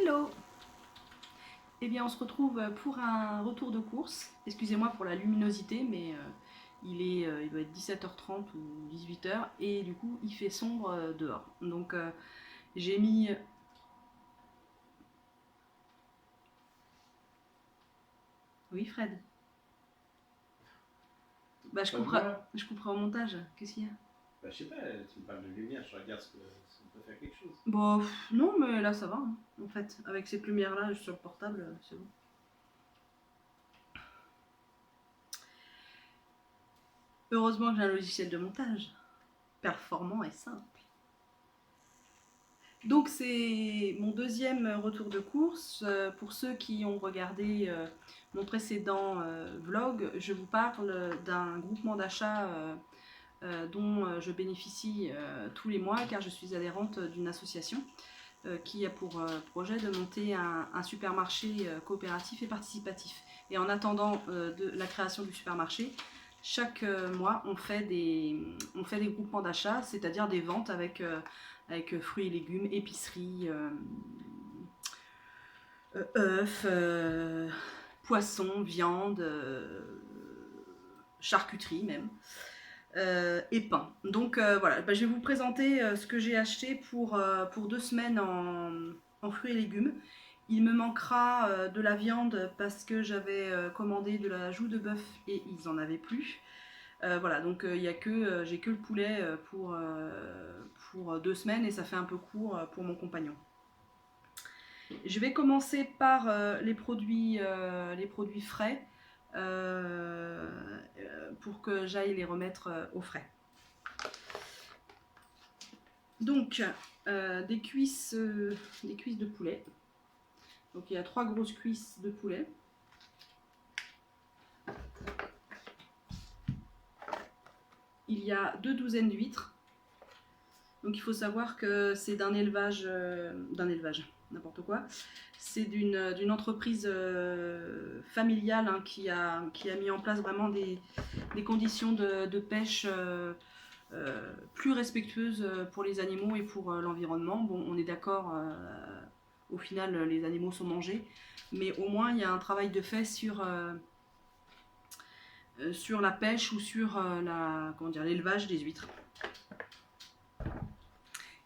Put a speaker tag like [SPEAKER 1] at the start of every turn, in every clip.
[SPEAKER 1] Hello! Eh bien, on se retrouve pour un retour de course. Excusez-moi pour la luminosité, mais il doit être 17h30 ou 18h et du coup, il fait sombre dehors. Donc, j'ai mis... Oui, Fred? Bah, je couperai au montage. Qu'est-ce qu'il y a?
[SPEAKER 2] Bah, je sais pas, tu me parles de lumière, je regarde si on peut faire quelque chose.
[SPEAKER 1] Bon, non, mais là, ça va, hein, en fait. Avec cette lumière-là sur le portable, c'est bon. Heureusement que j'ai un logiciel de montage. Performant et simple. Donc c'est mon deuxième retour de course. Pour ceux qui ont regardé mon précédent vlog, je vous parle d'un groupement d'achat dont je bénéficie tous les mois car je suis adhérente d'une association qui a pour projet de monter un supermarché coopératif et participatif. Et en attendant de la création du supermarché, chaque mois on fait des groupements d'achat, c'est-à-dire des ventes avec fruits et légumes, épicerie, œufs, poissons, viande, charcuterie même, et pain. Donc voilà, je vais vous présenter ce que j'ai acheté pour 2 semaines en fruits et légumes. Il me manquera de la viande parce que j'avais commandé de la joue de bœuf et ils en avaient plus. Voilà, donc j'ai que le poulet pour 2 semaines et ça fait un peu court pour mon compagnon. Je vais commencer par les produits frais pour que j'aille les remettre au frais. Donc, des cuisses de poulet. Donc il y a 3 grosses cuisses de poulet. Il y a 2 douzaines d'huîtres. Donc il faut savoir que c'est d'un élevage, n'importe quoi. C'est d'une entreprise familiale hein, qui a mis en place vraiment des conditions de pêche plus respectueuses pour les animaux et pour l'environnement. Bon, on est d'accord, au final les animaux sont mangés, mais au moins il y a un travail de fait sur la pêche ou sur l'élevage des huîtres.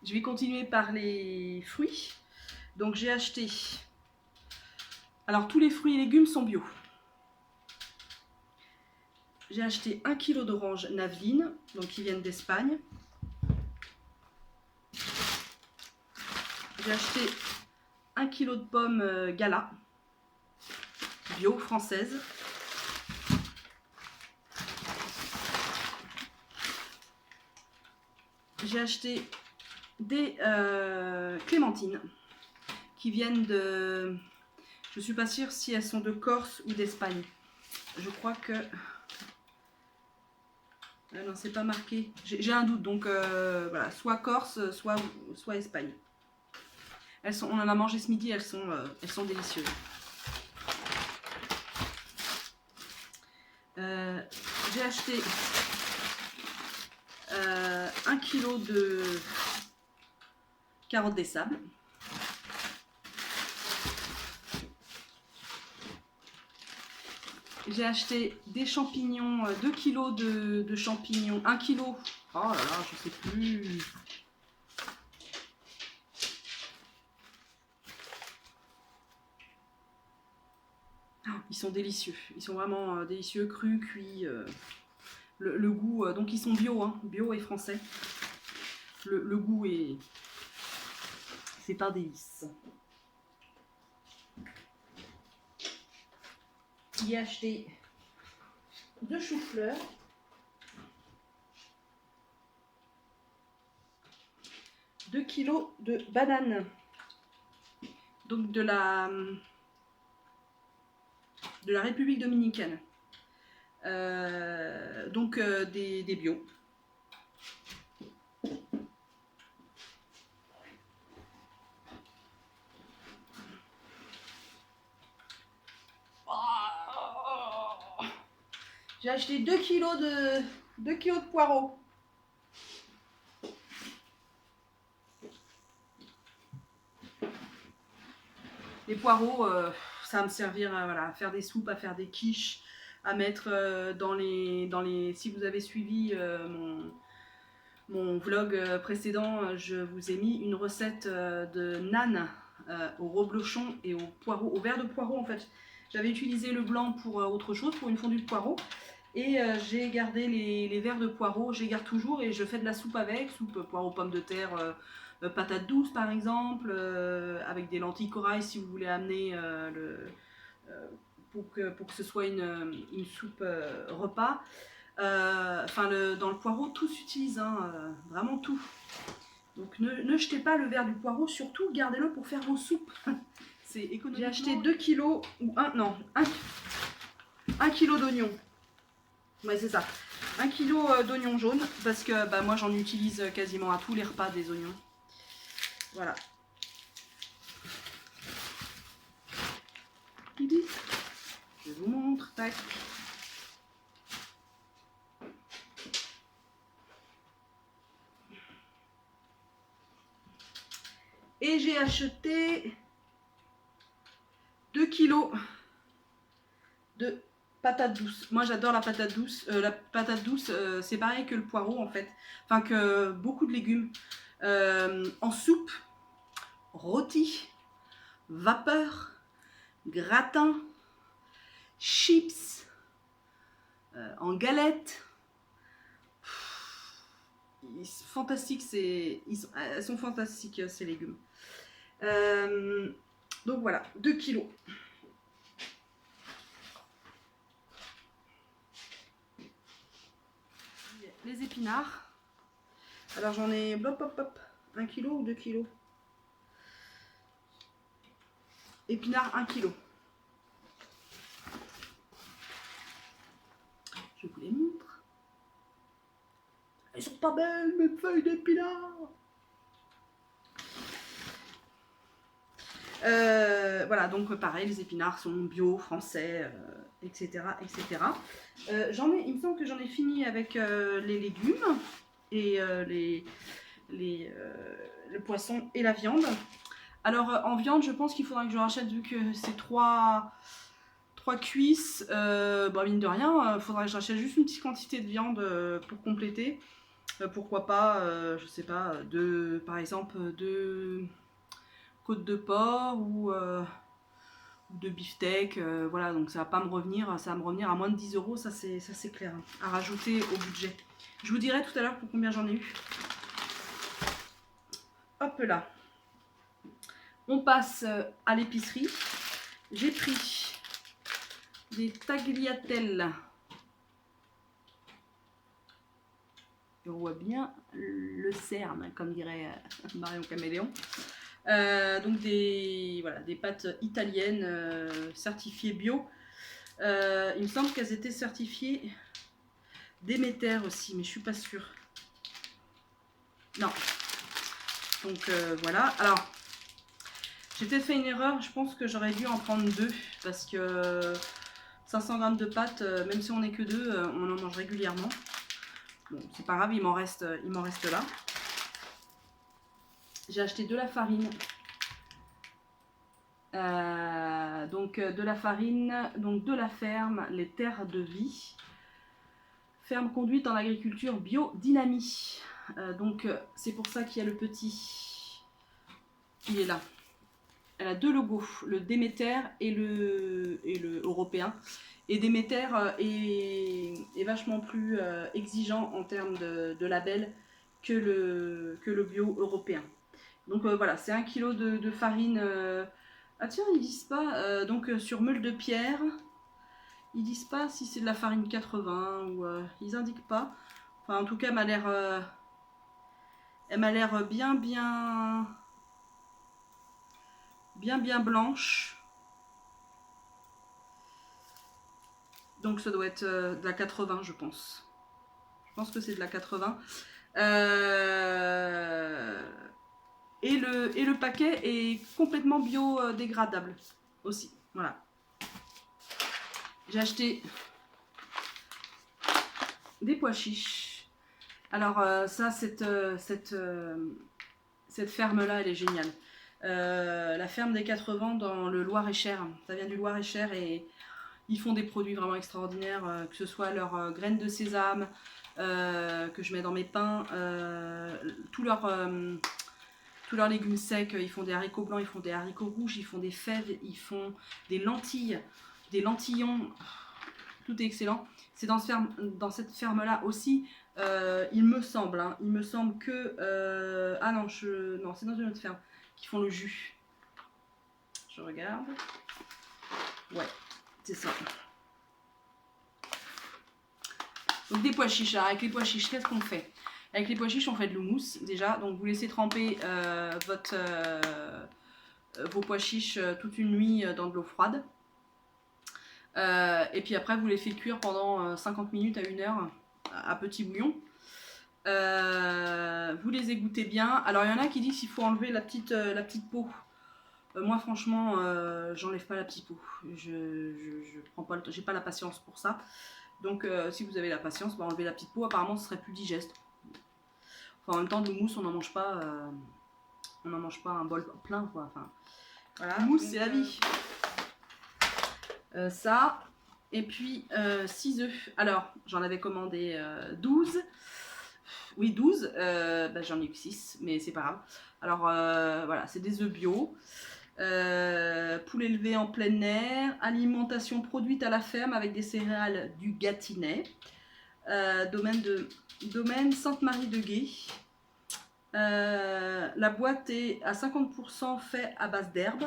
[SPEAKER 1] Je vais continuer par les fruits. Donc j'ai acheté... Alors tous les fruits et légumes sont bio. J'ai acheté 1 kg d'oranges Naveline, donc qui viennent d'Espagne. J'ai acheté 1 kg de pommes Gala, bio, françaises. J'ai acheté des clémentines qui viennent de... Je ne suis pas sûre si elles sont de Corse ou d'Espagne. Je crois que... non, c'est pas marqué. J'ai un doute, donc voilà, soit Corse, soit Espagne. On en a mangé ce midi, elles sont délicieuses. J'ai acheté 1 kg de carottes des sables. J'ai acheté des champignons, 2 kg de champignons, 1 kg. Oh là là, je sais plus. Oh, ils sont délicieux. Ils sont vraiment délicieux, crus, cuits. Le goût, donc ils sont bio, hein, bio et français. Le goût est... C'est un délice. J'ai acheté 2 choux-fleurs. « 2 kg de bananes. Donc de la République dominicaine. Donc des bio. J'ai acheté 2 kg de poireaux. Les poireaux, ça va me servir voilà, à faire des soupes, à faire des quiches, à mettre dans les... Si vous avez suivi mon vlog précédent, je vous ai mis une recette de naan au reblochon et au poireau, au verre de poireau en fait. J'avais utilisé le blanc pour autre chose, pour une fondue de poireau. Et j'ai gardé les verres de poireaux, je les garde toujours et je fais de la soupe avec, soupe poireaux pommes de terre, patates douces par exemple, avec des lentilles corail si vous voulez amener pour que ce soit une soupe repas. Enfin, dans le poireau, tout s'utilise, hein, vraiment tout. Donc ne jetez pas le verre du poireau, surtout gardez-le pour faire vos soupes. C'est économiquement... J'ai acheté 2 kilos, ou 1 kilo d'oignons. Ouais, c'est ça. 1 kilo d'oignons jaunes, parce que bah, moi j'en utilise quasiment à tous les repas des oignons. Voilà. Je vous montre, tac. Et j'ai acheté 2 kilos de patates douces. Moi j'adore la patate douce. La patate douce, c'est pareil que le poireau en fait. Enfin que beaucoup de légumes. En soupe, rôti, vapeur, gratin, chips, en galette. Fantastique, elles sont fantastiques ces légumes. Donc voilà, 2 kilos. Les épinards. Alors j'en ai 1 kilo ou 2 kilos. Épinards 1 kilo. Je vous les montre. Elles sont pas belles mes feuilles d'épinards. Voilà, donc pareil, les épinards sont bio, français, etc. etc. Il me semble que j'en ai fini avec les légumes et le poisson et la viande. Alors en viande, je pense qu'il faudra que je rachète, vu que c'est 3 cuisses, bon, mine de rien, il faudra que je rachète juste une petite quantité de viande pour compléter. Pourquoi pas, je sais pas, par exemple, 2 côtes de porc ou de beefsteak, voilà, donc ça va pas me revenir, ça va me revenir à moins de 10 €, ça c'est clair, hein, à rajouter au budget. Je vous dirai tout à l'heure pour combien j'en ai eu. Hop là. On passe à l'épicerie. J'ai pris des tagliatelles. Je vois bien le cerne, comme dirait Marion Caméléon. Donc des pâtes italiennes certifiées bio. Il me semble qu'elles étaient certifiées Déméter aussi, mais je suis pas sûre. Non. Donc voilà. Alors, j'ai peut-être fait une erreur. Je pense que j'aurais dû en prendre 2 parce que 500 g de pâtes, même si on n'est que 2, on en mange régulièrement. Bon, c'est pas grave, il m'en reste là. J'ai acheté de la farine. Donc de la farine, donc de la ferme Les Terres de Vie. Ferme conduite en agriculture biodynamie. Donc c'est pour ça qu'il y a le petit. Il est là. Elle a 2 logos, le Déméter et le européen. Et Déméter est vachement plus exigeant en termes de label que le bio européen. Donc voilà, c'est 1 kg de farine. Ah tiens, ils disent pas, donc sur meule de pierre, ils disent pas si c'est de la farine 80 ou ils indiquent pas. Enfin en tout cas, elle m'a l'air bien blanche. Donc ça doit être de la 80, je pense. Je pense que c'est de la 80. Et le paquet est complètement biodégradable aussi. Voilà. J'ai acheté des pois chiches. Alors ça, cette ferme-là, elle est géniale. la ferme des 4 vents dans le Loir-et-Cher. Ça vient du Loir-et-Cher et ils font des produits vraiment extraordinaires, que ce soit leurs graines de sésame que je mets dans mes pains, tous leurs légumes secs. Ils font des haricots blancs, ils font des haricots rouges, ils font des fèves, ils font des lentilles, des lentillons. Tout est excellent. C'est dans cette ferme-là aussi, il me semble que... ah non, non, c'est dans une autre ferme qui font le jus. Je regarde. Ouais, c'est ça. Donc des pois chiches. Alors avec les pois chiches, qu'est-ce qu'on fait? Avec les pois chiches, on fait de l'houmous déjà. Donc vous laissez tremper vos pois chiches toute une nuit dans de l'eau froide. Et puis après, vous les faites cuire pendant 50 minutes à 1 heure à petit bouillon. Vous les égouttez bien. Alors il y en a qui disent qu'il faut enlever la petite peau. Moi franchement, j'enlève pas la petite peau. Je prends pas le temps, j'ai pas la patience pour ça. Donc si vous avez la patience, bah, enlevez la petite peau. Apparemment, ce serait plus digeste. Enfin, en même temps, de mousse, on n'en mange pas. On n'en mange pas un bol plein, quoi. Enfin, voilà. Mousse, c'est la vie. Ça. Et puis 6 œufs. Alors, j'en avais commandé 12. Oui, 12. Bah, j'en ai eu 6, mais c'est pas grave. Alors, voilà, c'est des œufs bio. Poulet élevé en plein air. Alimentation produite à la ferme avec des céréales du Gâtinais. Domaine Sainte-Marie-de-Gué. La boîte est à 50% fait à base d'herbe.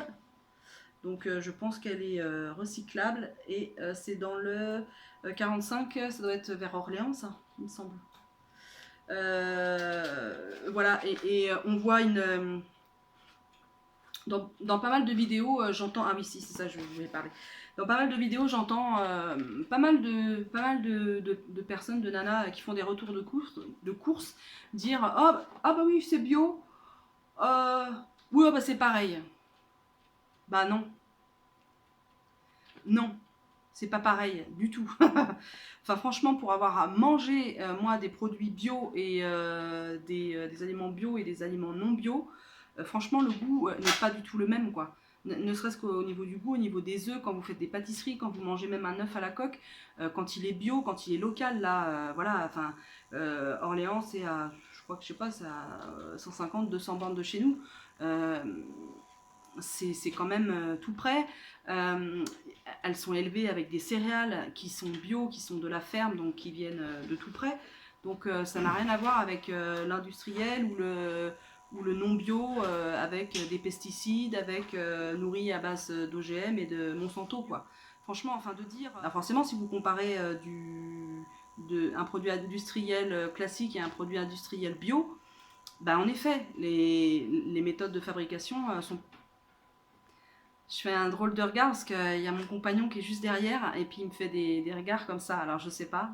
[SPEAKER 1] Donc je pense qu'elle est recyclable et c'est dans le 45, ça doit être vers Orléans, ça, il me semble. Voilà, et on voit une... dans pas mal de vidéos, j'entends... Ah oui, si, c'est ça, je voulais parler. Dans pas mal de vidéos, j'entends pas mal de personnes, de nanas qui font des retours de course dire « Oh, ah bah oui, c'est bio. Oui, oh, bah c'est pareil. » Bah non. Non, c'est pas pareil du tout. Enfin franchement, pour avoir à manger moi des produits bio et des aliments bio et des aliments non bio, franchement le goût n'est pas du tout le même, quoi. Ne serait-ce qu'au niveau du goût, au niveau des œufs, quand vous faites des pâtisseries, quand vous mangez même un œuf à la coque, quand il est bio, quand il est local, là, voilà, enfin, Orléans, c'est à, je crois que je sais pas, c'est à 150, 200 bornes de chez nous. C'est quand même tout près. Elles sont élevées avec des céréales qui sont bio, qui sont de la ferme, donc qui viennent de tout près. Donc ça n'a rien à voir avec l'industriel ou le non bio, avec des pesticides, avec nourris à base d'OGM et de Monsanto, quoi. Franchement, enfin de dire... Alors forcément, si vous comparez un produit industriel classique et un produit industriel bio, bah en effet, les méthodes de fabrication sont... Je fais un drôle de regard parce qu'il y a mon compagnon qui est juste derrière et puis il me fait des regards comme ça, alors je sais pas.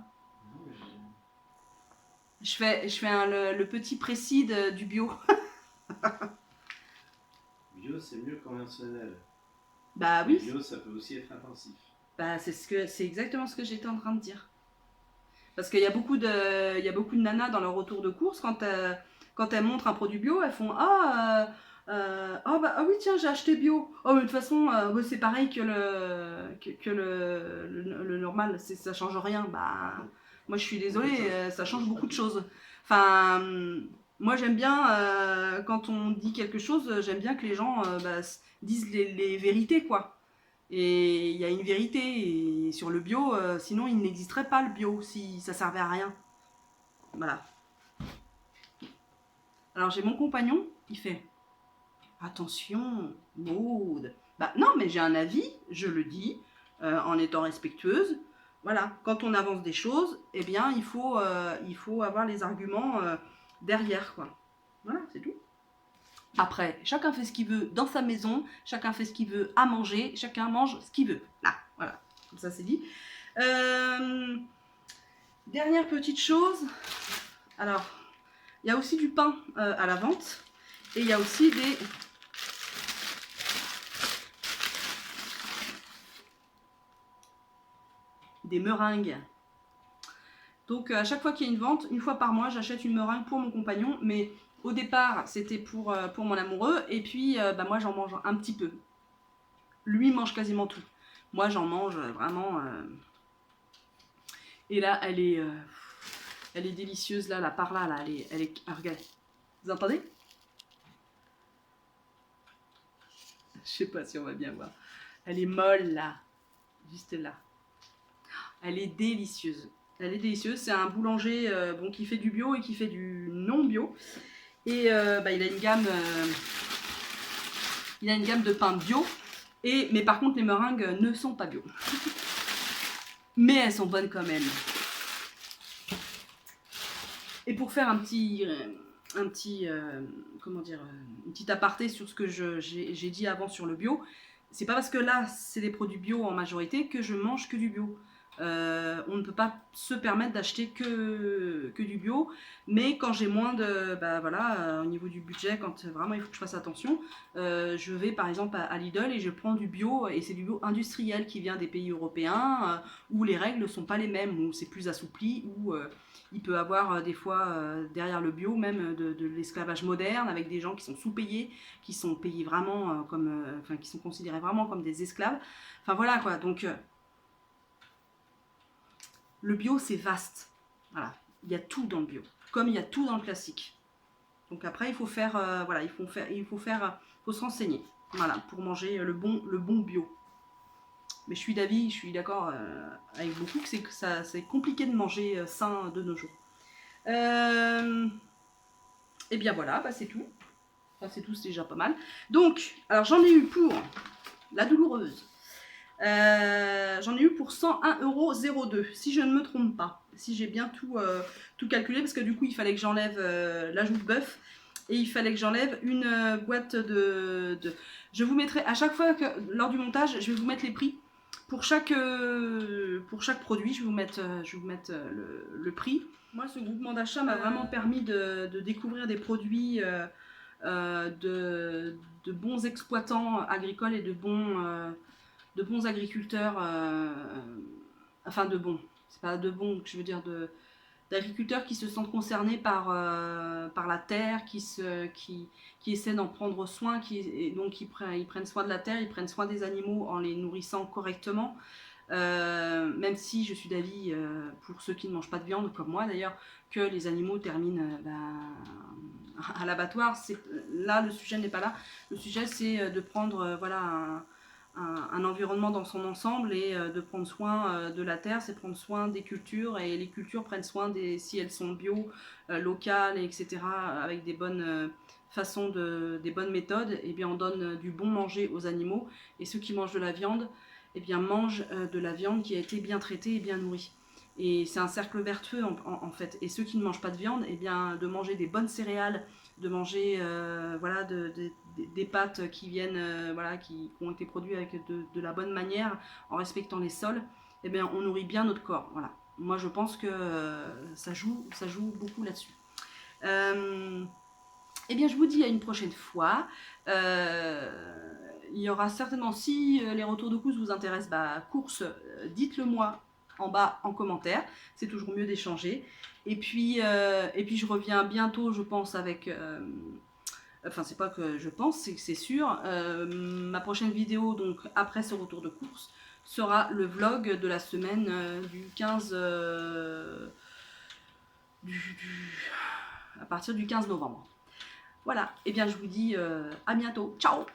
[SPEAKER 1] Je fais le petit précis du bio.
[SPEAKER 2] Bio, c'est mieux que conventionnel.
[SPEAKER 1] Bah oui.
[SPEAKER 2] Bio, ça peut aussi être intensif.
[SPEAKER 1] Bah c'est exactement ce que j'étais en train de dire. Parce qu'il y a beaucoup de nanas dans leur retour de course, quand elles montrent un produit bio, elles font ah oui tiens, j'ai acheté bio. Oh mais de toute façon c'est pareil que le normal, ça change rien. Bah moi je suis désolée, ça change beaucoup de choses. Enfin moi j'aime bien quand on dit quelque chose, j'aime bien que les gens disent les vérités, quoi. Et il y a une vérité, et sur le bio, sinon il n'existerait pas le bio si ça servait à rien. Voilà. Alors j'ai mon compagnon, il fait attention, Maud. Bah non, mais j'ai un avis, je le dis, en étant respectueuse. Voilà, quand on avance des choses, eh bien il faut avoir les arguments derrière, quoi. Voilà, c'est tout. Après, chacun fait ce qu'il veut dans sa maison, chacun fait ce qu'il veut à manger, chacun mange ce qu'il veut. Là, voilà, comme ça c'est dit. Dernière petite chose, alors, il y a aussi du pain à la vente, et il y a aussi des meringues. Donc à chaque fois qu'il y a une vente, une fois par mois, j'achète une meringue pour mon compagnon, mais Au départ, c'était pour mon amoureux, et puis bah, moi j'en mange un petit peu. Lui mange quasiment tout. Moi j'en mange vraiment. Et là, elle est délicieuse là, par là, elle est, ah, regardez. Vous entendez? Je sais pas si on va bien voir. Elle est molle là, juste là. Elle est délicieuse. Elle est délicieuse. C'est un boulanger bon, qui fait du bio et qui fait du non bio. Et bah, il a une gamme de pain bio. Mais par contre, les meringues ne sont pas bio. Mais elles sont bonnes quand même. Et pour faire comment dire, une petite aparté sur ce que j'ai dit avant sur le bio, c'est pas parce que là c'est des produits bio en majorité que je mange que du bio. On ne peut pas se permettre d'acheter que du bio, mais quand j'ai moins de, bah voilà, au niveau du budget, quand vraiment il faut que je fasse attention, je vais par exemple à Lidl et je prends du bio, et c'est du bio industriel qui vient des pays européens où les règles ne sont pas les mêmes, où c'est plus assoupli, où il peut avoir des fois derrière le bio même de l'esclavage moderne avec des gens qui sont sous-payés, qui sont payés vraiment enfin qui sont considérés vraiment comme des esclaves. Enfin voilà quoi, donc le bio c'est vaste. Voilà, il y a tout dans le bio, comme il y a tout dans le classique. Donc après il faut faire voilà, il faut se renseigner. Voilà, pour manger le bon bio. Mais je suis d'accord avec beaucoup que c'est compliqué de manger sain de nos jours. Et bien voilà, bah c'est tout. Enfin, c'est tout, c'est déjà pas mal. Donc, alors j'en ai eu pour la douloureuse. J'en ai eu pour 101,02 €, si je ne me trompe pas. Si j'ai bien tout calculé, parce que du coup, il fallait que j'enlève l'ajout de bœuf. Et il fallait que j'enlève une boîte de... Je vous mettrai, à chaque fois que, lors du montage, je vais vous mettre les prix. Pour chaque produit, je vais vous mettre le prix. Moi, ce groupement d'achat m'a vraiment permis de découvrir des produits de bons exploitants agricoles et de bons agriculteurs. Enfin, c'est pas de bons, je veux dire, d'agriculteurs qui se sentent concernés par la terre, qui essaient d'en prendre soin, donc ils prennent soin de la terre, ils prennent soin des animaux en les nourrissant correctement. Même si je suis d'avis, pour ceux qui ne mangent pas de viande, comme moi d'ailleurs, que les animaux terminent à l'abattoir. Là, le sujet n'est pas là. Le sujet, c'est de prendre voilà, un environnement dans son ensemble et de prendre soin de la terre, c'est prendre soin des cultures, et les cultures prennent soin si elles sont bio, locales, etc., avec des bonnes façons, des bonnes méthodes, et bien on donne du bon manger aux animaux, et ceux qui mangent de la viande, et bien mangent de la viande qui a été bien traitée et bien nourrie. Et c'est un cercle vertueux en fait. Et ceux qui ne mangent pas de viande, et bien de manger des bonnes céréales, de manger voilà, des pâtes qui viennent, voilà, qui ont été produites avec de la bonne manière, en respectant les sols, et bien on nourrit bien notre corps. Voilà. Moi je pense que ça joue beaucoup là-dessus. Eh bien je vous dis à une prochaine fois. Il y aura certainement, si les retours de course vous intéressent, course, dites-le moi en bas en commentaire, c'est toujours mieux d'échanger. Et puis je reviens bientôt, je pense, avec... enfin, c'est pas que je pense, c'est que c'est sûr. Ma prochaine vidéo, donc après ce retour de course, sera le vlog de la semaine du 15... à partir du 15 novembre. Voilà, et bien je vous dis à bientôt. Ciao!